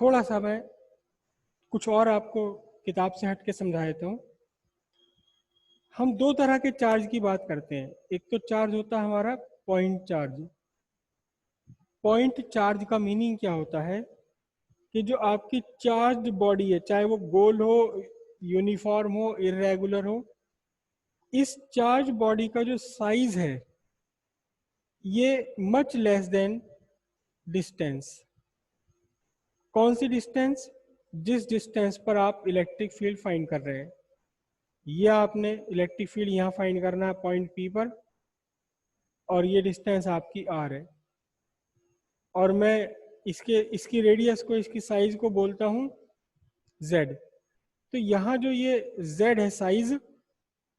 थोड़ा सा मैं कुछ और आपको किताब से हट के समझा देता हूँ। हम दो तरह के चार्ज की बात करते हैं। एक तो चार्ज होता है हमारा पॉइंट चार्ज। पॉइंट चार्ज का मीनिंग क्या होता है कि जो आपकी चार्ज बॉडी है, चाहे वो गोल हो, यूनिफॉर्म हो, इरेगुलर हो, इस चार्ज बॉडी का जो साइज है ये मच लेस देन डिस्टेंस। कौन सी डिस्टेंस? जिस डिस्टेंस पर आप इलेक्ट्रिक फील्ड फाइंड कर रहे हैं। ये आपने इलेक्ट्रिक फील्ड यहाँ फाइंड करना है पॉइंट पी पर, और ये डिस्टेंस आपकी आर है, और मैं इसकी रेडियस को, इसकी साइज को बोलता हूँ z। तो यहाँ जो ये z है साइज,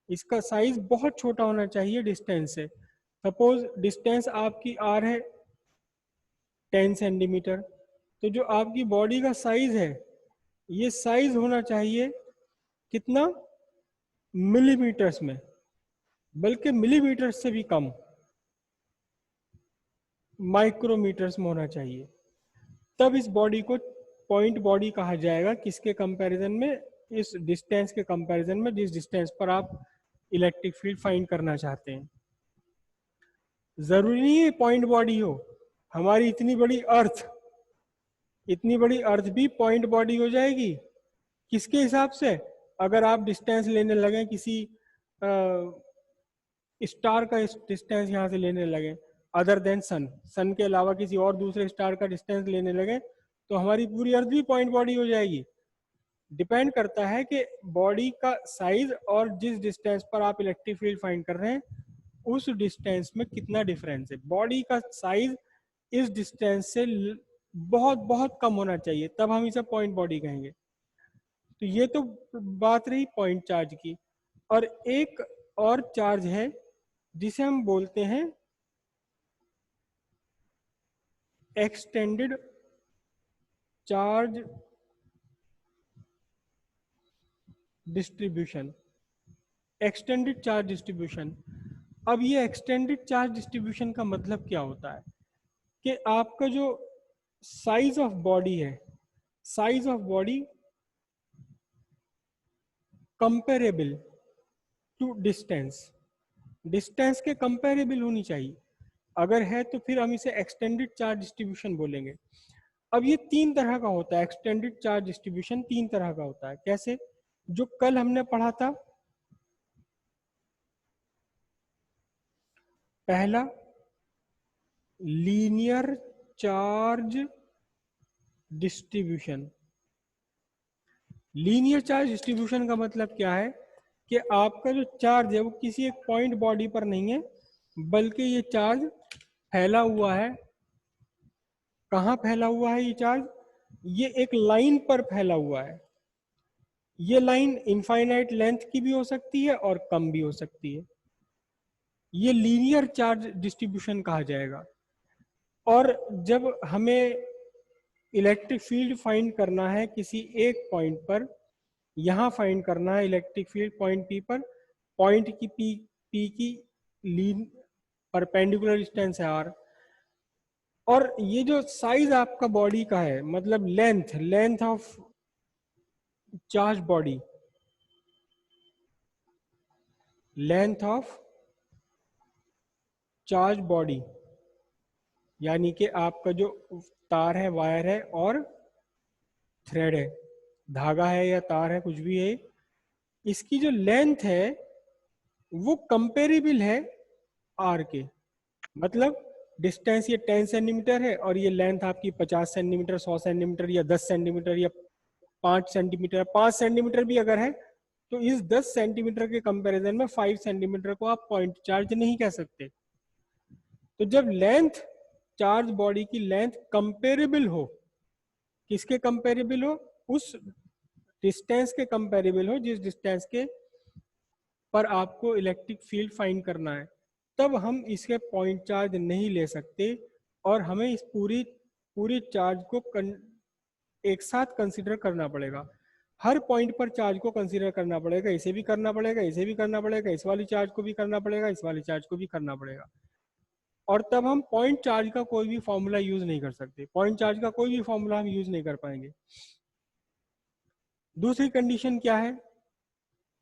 इसका साइज बहुत छोटा होना चाहिए डिस्टेंस से। सपोज डिस्टेंस आपकी r है 10 सेंटीमीटर, तो जो आपकी बॉडी का साइज है ये साइज होना चाहिए कितना? मिलीमीटर्स में, बल्कि मिलीमीटर्स से भी कम, माइक्रोमीटर्स में होना चाहिए। तब इस बॉडी को पॉइंट बॉडी कहा जाएगा। किसके कंपैरिजन में? इस डिस्टेंस के कंपैरिजन में, जिस डिस्टेंस पर आप इलेक्ट्रिक फील्ड फाइंड करना चाहते हैं। जरूरी नहीं है पॉइंट बॉडी हो। हमारी इतनी बड़ी अर्थ भी पॉइंट बॉडी हो जाएगी। किसके हिसाब से? अगर आप डिस्टेंस लेने लगे किसी स्टार का डिस्टेंस यहाँ से लेने लगे अदर देन सन के अलावा किसी और दूसरे स्टार का डिस्टेंस लेने लगे, तो हमारी पूरी अर्थ भी पॉइंट बॉडी हो जाएगी। डिपेंड करता है कि बॉडी का साइज और जिस डिस्टेंस पर आप इलेक्ट्रिक फील्ड फाइंड कर रहे हैं उस डिस्टेंस में कितना डिफरेंस है। बॉडी का साइज इस डिस्टेंस से बहुत बहुत कम होना चाहिए, तब हम इसे पॉइंट बॉडी कहेंगे। तो ये तो बात रही पॉइंट चार्ज की। और एक और चार्ज है जिसे हम बोलते हैं extended charge distribution. Extended charge distribution. अब ये एक्सटेंडेड चार्ज डिस्ट्रीब्यूशन का मतलब क्या होता है कि आपका जो साइज ऑफ बॉडी है, size of body comparable to distance, distance के कंपेरेबल होनी चाहिए। अगर है तो फिर हम इसे एक्सटेंडेड चार्ज डिस्ट्रीब्यूशन बोलेंगे। अब ये तीन तरह का होता है। एक्सटेंडेड चार्ज डिस्ट्रीब्यूशन तीन तरह का होता है। कैसे? जो कल हमने पढ़ा था, पहला linear charge distribution. Linear charge distribution का मतलब क्या है कि आपका जो चार्ज है वो किसी एक पॉइंट बॉडी पर नहीं है, बल्कि ये चार्ज फैला हुआ है। कहाँ फैला हुआ है ये चार्ज? ये एक लाइन पर फैला हुआ है। ये लाइन इनफाइनाइट लेंथ की भी हो सकती है और कम भी हो सकती है। ये लीनियर चार्ज डिस्ट्रीब्यूशन कहा जाएगा। और जब हमें इलेक्ट्रिक फील्ड फाइंड करना है किसी एक पॉइंट पर, यहाँ फाइंड करना है इलेक्ट्रिक फील्ड पॉइंट पी पर, पॉइंट की पी की लीन परपेंडिकुलर डिस्टेंस है आर, और ये जो साइज आपका बॉडी का है, मतलब length of charge body, length of charge body, यानी कि आपका जो तार है, वायर है और थ्रेड है, धागा है या तार है, कुछ भी है, इसकी जो लेंथ है वो कंपेरेबल है आर के। मतलब डिस्टेंस ये 10 सेंटीमीटर है और ये लेंथ आपकी 50 सेंटीमीटर, 100 सेंटीमीटर या 10 सेंटीमीटर या 5 सेंटीमीटर, 5 सेंटीमीटर भी अगर है तो इस 10 सेंटीमीटर के कंपैरिजन में 5 सेंटीमीटर को आप पॉइंट चार्ज नहीं कह सकते। तो जब लेंथ, चार्ज बॉडी की लेंथ कंपेरेबल हो, किसके कंपेरेबल हो? उस डिस्टेंस के कंपेरेबल हो जिस डिस्टेंस के पर आपको इलेक्ट्रिक फील्ड फाइंड करना है, तब हम इसके पॉइंट चार्ज नहीं ले सकते और हमें इस पूरी चार्ज को एक साथ कंसीडर करना पड़ेगा। हर पॉइंट पर चार्ज को कंसीडर करना पड़ेगा। इसे भी करना पड़ेगा, इसे भी करना पड़ेगा, इस वाली चार्ज को भी करना पड़ेगा, इस वाली चार्ज को भी करना पड़ेगा। और तब हम पॉइंट चार्ज का कोई भी फॉर्मूला यूज नहीं कर सकते, पॉइंट चार्ज का कोई भी फॉर्मूला हम यूज नहीं कर पाएंगे। दूसरी कंडीशन क्या है?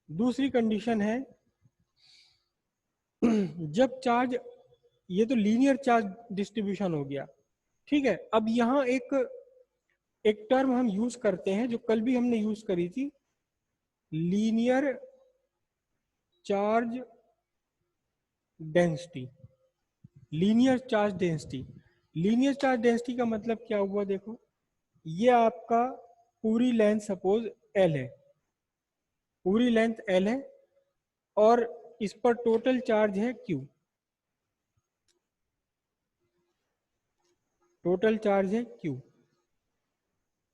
दूसरी कंडीशन है जब चार्ज, ये तो लीनियर चार्ज डिस्ट्रीब्यूशन हो गया, ठीक है। अब यहाँ एक टर्म हम यूज करते हैं जो कल भी हमने यूज करी थी, linear charge density. Linear charge density, linear charge density का मतलब क्या हुआ? देखो, ये आपका पूरी लेंथ सपोज एल है, पूरी लेंथ एल है और इस पर टोटल चार्ज है क्यू, टोटल चार्ज है क्यू,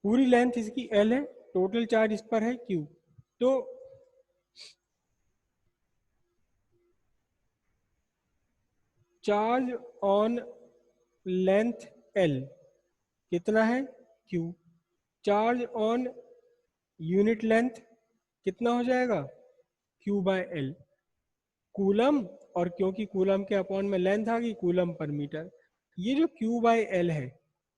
पूरी लेंथ इसकी एल है, टोटल चार्ज इस पर है क्यू। तो चार्ज ऑन लेंथ एल कितना है? Q. Charge on unit length कितना हो जाएगा? Q by l, coulomb. और क्योंकि कूलम के अपॉन में लेंथ आ गई, कूलम पर मीटर। ये जो क्यू बाय एल है,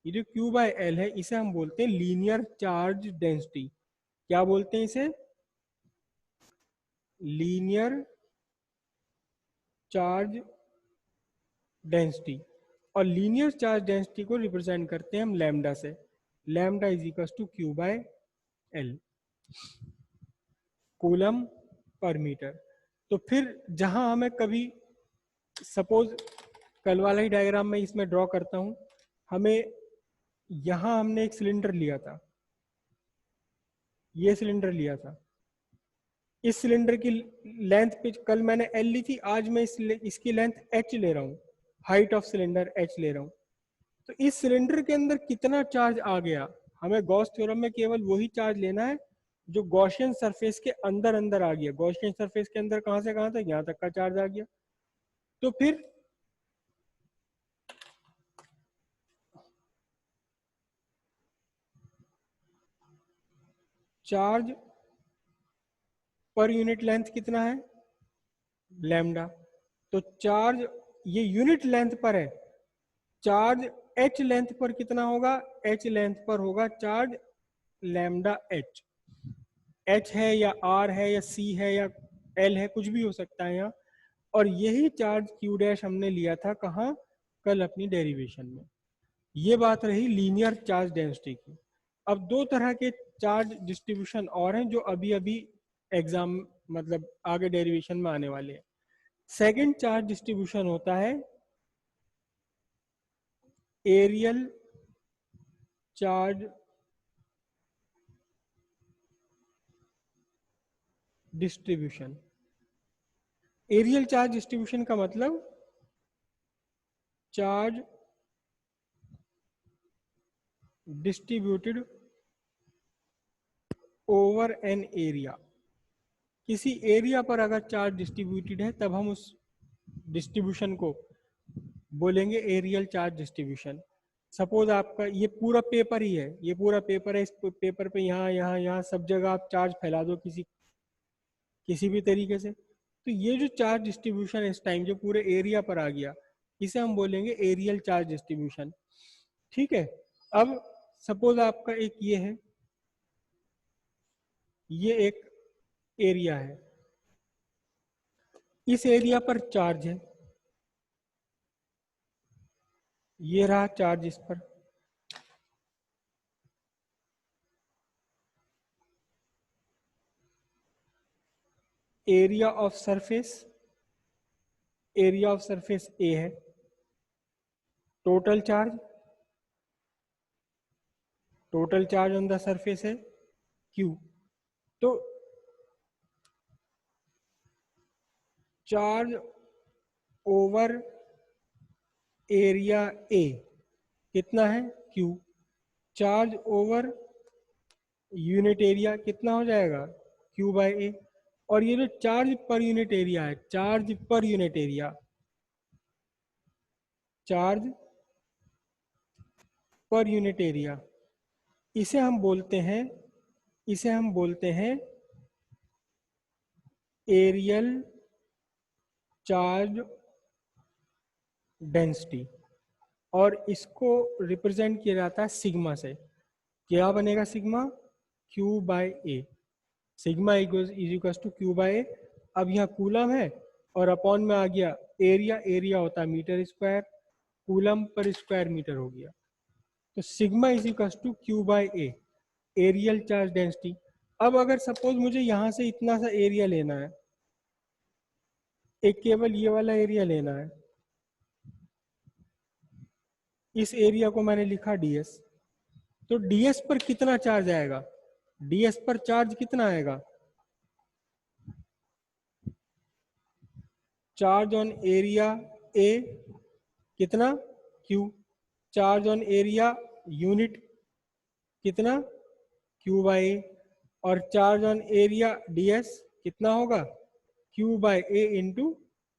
ये जो क्यू बाय एल है, इसे हम बोलते हैं लीनियर चार्ज डेंसिटी। क्या बोलते हैं इसे? Linear charge density. और लीनियर चार्ज डेंसिटी को रिप्रेजेंट करते हैं हम लैम्डा से, lambda is equal to Q by l, coulomb पर मीटर। तो फिर जहां हमें कभी सपोज कल वाला ही डायग्राम में इसमें ड्रॉ करता हूं, हमें यहां हमने एक सिलेंडर लिया था, ये सिलेंडर लिया था, इस सिलेंडर की लेंथ पे कल मैंने एल ली थी, आज मैं इसकी लेंथ एच ले रहा हूँ, हाइट ऑफ सिलेंडर एच ले रहा हूँ। तो इस सिलेंडर के अंदर कितना चार्ज आ गया, हमें गॉस थ्योरम में केवल वही चार्ज लेना है जो गॉसियन सरफेस के अंदर अंदर आ गया। गॉसियन सरफेस के अंदर कहां से कहां तक? यहां तक का चार्ज आ गया। तो फिर चार्ज पर यूनिट लेंथ कितना है? लैम्डा। तो चार्ज, ये यूनिट लेंथ पर है, चार्ज एच लेंथ पर कितना होगा? एच लेंथ पर होगा चार्ज लैम्डा एच। एच है या आर है या सी है या एल है, कुछ भी हो सकता है यहाँ। और यही चार्ज क्यू डैश हमने लिया था कहाँ? कल अपनी डेरिवेशन में। ये बात रही लीनियर चार्ज डेंसिटी की। अब दो तरह के चार्ज डिस्ट्रीब्यूशन और हैं जो अभी अभी एग्जाम मतलब आगे डेरिवेशन में आने वाले हैं। सेकंड चार्ज डिस्ट्रीब्यूशन होता है areal charge distribution. Areal charge distribution का मतलब charge distributed over an area. किसी एरिया पर अगर चार्ज डिस्ट्रीब्यूटेड है तब हम उस डिस्ट्रीब्यूशन को बोलेंगे एरियल चार्ज डिस्ट्रीब्यूशन। सपोज आपका ये पूरा पेपर ही है, ये पूरा पेपर है, इस पेपर पे यहाँ यहाँ यहाँ सब जगह आप चार्ज फैला दो किसी किसी भी तरीके से, तो ये जो चार्ज डिस्ट्रीब्यूशन है इस टाइम जो पूरे एरिया पर आ गया, इसे हम बोलेंगे एरियल चार्ज डिस्ट्रीब्यूशन। ठीक है। अब सपोज आपका एक ये है, ये एक एरिया है, इस एरिया पर चार्ज है, ये रहा चार्ज इस पर। Area of surface, area of surface A है, total charge, total charge on the surface है क्यू। तो चार्ज ओवर एरिया ए कितना है? Q. Charge over unit area कितना हो जाएगा? Q by A. और ये जो चार्ज पर यूनिट एरिया है, charge per unit area, charge per unit area, इसे हम बोलते हैं, इसे हम बोलते हैं एरियल चार्ज डेंसिटी, और इसको रिप्रेजेंट किया जाता है सिग्मा से। क्या बनेगा sigma? Q by A. Sigma is equal to Q by A. अब यहाँ कूलम है और अपॉन में आ गया एरिया, एरिया होता है मीटर स्क्वायर, कूलम पर स्क्वायर मीटर हो गया। तो sigma is equal to Q by a, areal charge density. अब अगर सपोज मुझे यहाँ से इतना सा एरिया लेना है, एक केवल ये वाला एरिया लेना है, इस एरिया को मैंने लिखा ds, तो ds पर कितना चार्ज आएगा? ds पर चार्ज कितना आएगा? चार्ज ऑन एरिया A कितना? Q। Charge on area unit कितना? Q by A। और चार्ज ऑन एरिया ds कितना होगा? Q by A into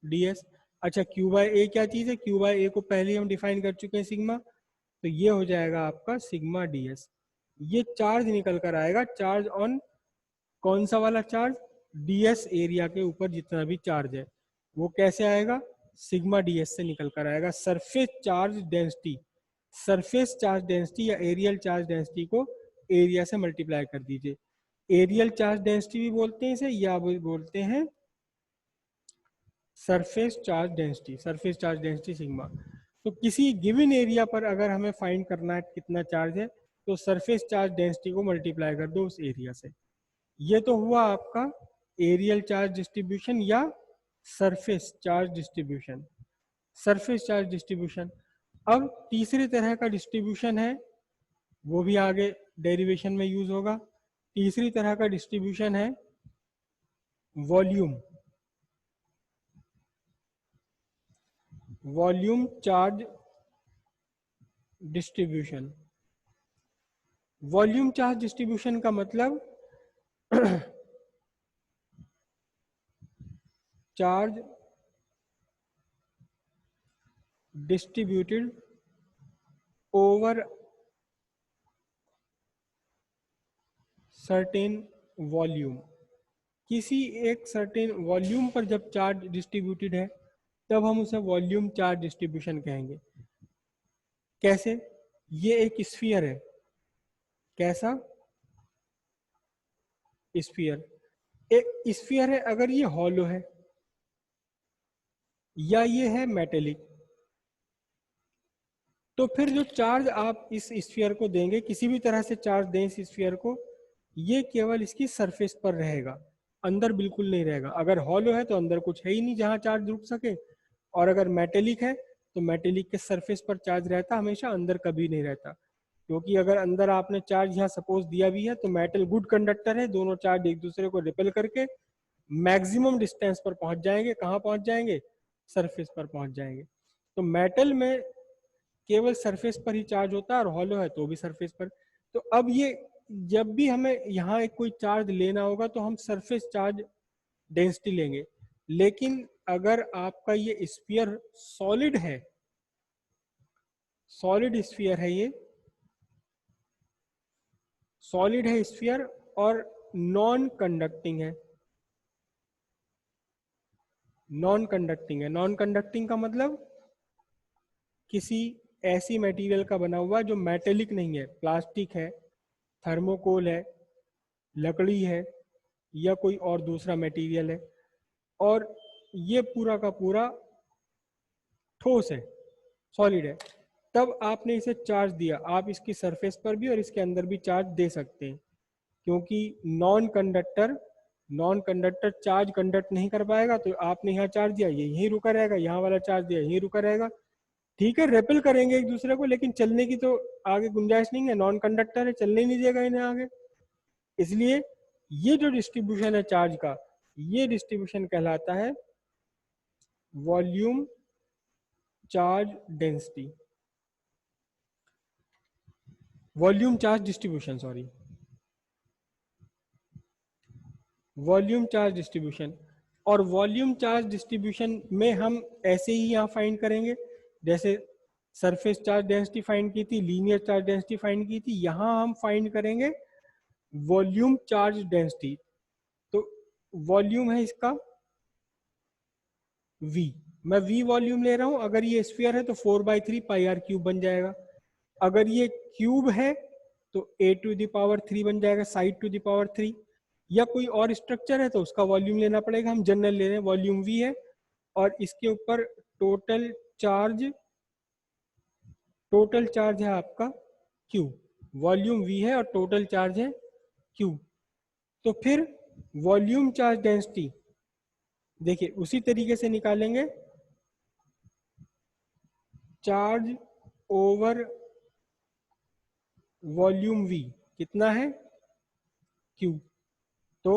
ds। अच्छा, Q बाय A क्या चीज़ है? Q बाय A को पहले हम डिफाइन कर चुके हैं सिग्मा, तो ये हो जाएगा आपका सिग्मा ds। ये चार्ज निकल कर आएगा, चार्ज ऑन कौन सा वाला चार्ज? ds एरिया के ऊपर जितना भी चार्ज है वो कैसे आएगा? सिग्मा ds से निकल कर आएगा। Surface charge density, surface charge density या एरियल चार्ज डेंसिटी को एरिया से मल्टीप्लाई कर दीजिए। एरियल चार्ज डेंसिटी भी बोलते हैं इसे, या बोलते हैं surface charge density, surface charge density sigma. तो किसी गिवन एरिया पर अगर हमें फाइंड करना है कितना चार्ज है, तो सरफेस चार्ज डेंसिटी को मल्टीप्लाई कर दो उस एरिया से। ये तो हुआ आपका एरियल चार्ज डिस्ट्रीब्यूशन या surface charge distribution, surface charge distribution. अब तीसरी तरह का डिस्ट्रीब्यूशन है, वो भी आगे डेरिवेशन में यूज होगा। तीसरी तरह का डिस्ट्रीब्यूशन है volume, volume charge distribution. Volume charge distribution का मतलब charge distributed over certain volume. किसी एक सर्टेन वॉल्यूम पर जब चार्ज डिस्ट्रीब्यूटेड है तब हम उसे वॉल्यूम चार्ज डिस्ट्रीब्यूशन कहेंगे। कैसे? ये एक स्फीयर है, कैसा स्फीयर? एक स्फीयर है, अगर ये हॉलो है या ये है मेटेलिक, तो फिर जो चार्ज आप इस स्फीयर को देंगे, किसी भी तरह से चार्ज दें इस स्फीयर को, ये केवल इसकी सरफेस पर रहेगा, अंदर बिल्कुल नहीं रहेगा। अगर हॉलो है तो अंदर कुछ है ही नहीं जहां चार्ज रुक सके, और अगर मेटेलिक है तो मेटेलिक के सरफेस पर चार्ज रहता हमेशा, अंदर कभी नहीं रहता। क्योंकि अगर अंदर आपने चार्ज यहाँ सपोज दिया भी है तो मेटल गुड कंडक्टर है, दोनों चार्ज एक दूसरे को रिपेल करके मैक्सिमम डिस्टेंस पर पहुंच जाएंगे। कहाँ पहुंच जाएंगे? सरफेस पर पहुंच जाएंगे। तो मेटल में केवल सरफेस पर ही चार्ज होता है, और हॉलो है तो भी सरफेस पर। तो अब ये जब भी हमें यहाँ एक कोई चार्ज लेना होगा तो हम सरफेस चार्ज डेंसिटी लेंगे। लेकिन अगर आपका ये स्फीयर सॉलिड है, सॉलिड स्फीयर है, ये सॉलिड है स्फीयर और नॉन कंडक्टिंग है, नॉन कंडक्टिंग है। नॉन कंडक्टिंग का मतलब किसी ऐसी मटेरियल का बना हुआ जो मेटेलिक नहीं है, प्लास्टिक है, थर्मोकोल है, लकड़ी है, या कोई और दूसरा मटेरियल है, और ये पूरा का पूरा ठोस है, सॉलिड है। तब आपने इसे चार्ज दिया, आप इसकी सरफेस पर भी और इसके अंदर भी चार्ज दे सकते हैं, क्योंकि non conductor, non conductor charge conduct नहीं कर पाएगा। तो आपने यहाँ चार्ज दिया, ये यहीं रुका रहेगा, यहाँ वाला चार्ज दिया यहीं रुका रहेगा। ठीक है, रेपेल करेंगे एक दूसरे को, लेकिन चलने की तो आगे गुंजाइश नहीं है, नॉन कंडक्टर है, चलने ही नहीं देगा इन्हें आगे। इसलिए ये जो डिस्ट्रीब्यूशन है चार्ज का, ये डिस्ट्रीब्यूशन कहलाता है volume charge density, volume charge distribution, sorry, volume charge distribution. और वॉल्यूम चार्ज डिस्ट्रीब्यूशन में हम ऐसे ही यहाँ फाइंड करेंगे, जैसे सरफेस चार्ज डेंसिटी फाइंड की थी, लीनियर चार्ज डेंसिटी फाइंड की थी, यहाँ हम फाइंड करेंगे वॉल्यूम चार्ज डेंसिटी। तो वॉल्यूम है इसका V, मैं v वॉल्यूम ले रहा हूं, अगर ये स्फीयर है तो 4/3 पाई आर क्यूब बन जाएगा। अगर ये क्यूब है तो a⁻³ बन जाएगा, साइड⁻3। या कोई और स्ट्रक्चर है तो उसका वॉल्यूम लेना पड़ेगा, हम जनरल ले रहे हैं, वॉल्यूम v है और इसके ऊपर टोटल चार्ज है आपका q। वॉल्यूम v है और टोटल चार्ज है q। तो फिर वॉल्यूम चार्ज डेंसिटी देखिए उसी तरीके से निकालेंगे, चार्ज ओवर वॉल्यूम v कितना है q। तो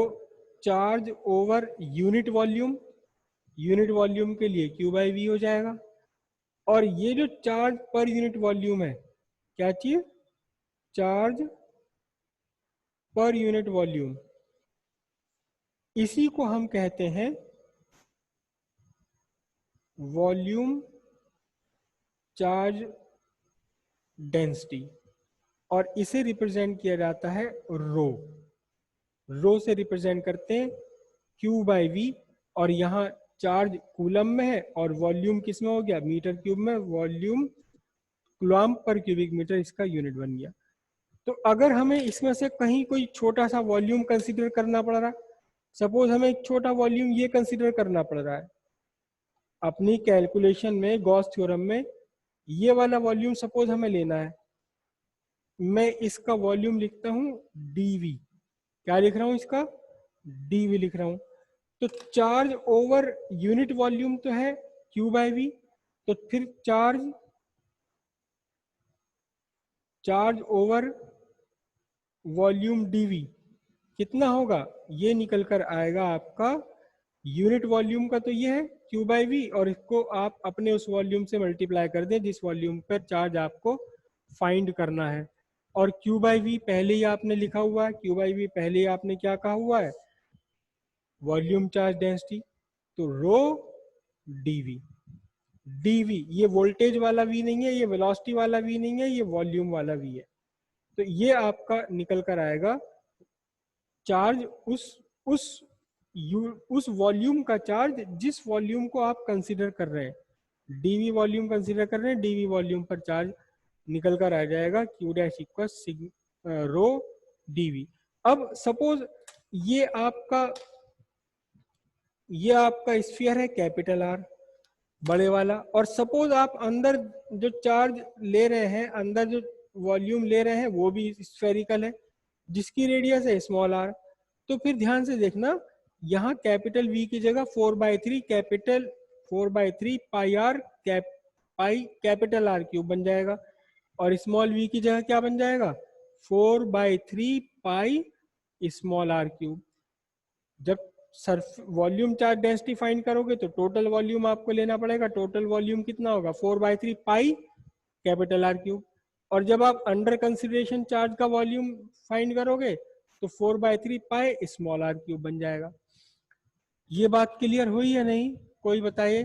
चार्ज ओवर यूनिट वॉल्यूम के लिए q/v हो जाएगा। और ये जो चार्ज पर यूनिट वॉल्यूम है, क्या चीज, चार्ज पर यूनिट वॉल्यूम, इसी को हम कहते हैं वॉल्यूम चार्ज डेंसिटी। और इसे रिप्रेजेंट किया जाता है रो से रिप्रेजेंट करते हैं q/v। और यहाँ चार्ज कूलम में है और वॉल्यूम किस में हो गया, मीटर क्यूब में, वॉल्यूम कूलम पर क्यूबिक मीटर इसका यूनिट बन गया। तो अगर हमें इसमें से कहीं कोई छोटा सा वॉल्यूम कंसीडर करना पड़ रहा, सपोज हमें एक छोटा वॉल्यूम ये कंसीडर करना पड़ रहा है अपनी कैलकुलेशन में, गॉस थ्योरम में, ये वाला वॉल्यूम सपोज हमें लेना है, मैं इसका वॉल्यूम लिखता हूं dv। क्या लिख रहा हूं इसका, dv लिख रहा हूं। तो चार्ज ओवर यूनिट वॉल्यूम तो है q/v, तो फिर चार्ज ओवर वॉल्यूम dv कितना होगा, ये निकल कर आएगा आपका, यूनिट वॉल्यूम का तो ये है q/v, और इसको आप अपने उस वॉल्यूम से मल्टीप्लाई कर दें जिस वॉल्यूम पर चार्ज आपको फाइंड करना है। और q/v पहले ही आपने लिखा हुआ है, q/v पहले ही आपने क्या कहा हुआ है, वॉल्यूम चार्ज डेंसिटी। तो रो dv ये वोल्टेज वाला v नहीं है, ये वेलोसिटी वाला v नहीं है, ये वॉल्यूम वाला v है। तो ये आपका निकल कर आएगा चार्ज उस वॉल्यूम का चार्ज जिस वॉल्यूम को आप कंसीडर कर रहे हैं, dv वॉल्यूम कंसीडर कर रहे हैं, dv वॉल्यूम पर चार्ज निकल कर आ जाएगा q' रो dv। अब सपोज ये आपका स्फीयर है कैपिटल R, बड़े वाला, और सपोज आप अंदर जो चार्ज ले रहे हैं, अंदर जो वॉल्यूम ले रहे हैं वो भी स्फेरिकल है जिसकी रेडियस है स्मॉल r। तो फिर ध्यान से देखना, यहाँ कैपिटल V की जगह 4/3 पाई r कैपिटल R क्यूब बन जाएगा, और स्मॉल v की जगह क्या बन जाएगा, 4/3 पाई स्मॉल r क्यूब। जब वॉल्यूम चार्ज डेंसिटी फाइंड करोगे तो टोटल वॉल्यूम आपको लेना पड़ेगा, टोटल वॉल्यूम कितना होगा, 4/3 पाई कैपिटल R क्यूब। और जब आप अंडर कंसिडरेशन चार्ज का वॉल्यूम फाइंड करोगे तो 4/3 पाई स्मॉल r क्यूब बन जाएगा। ये बात क्लियर हुई या नहीं, कोई बताइए।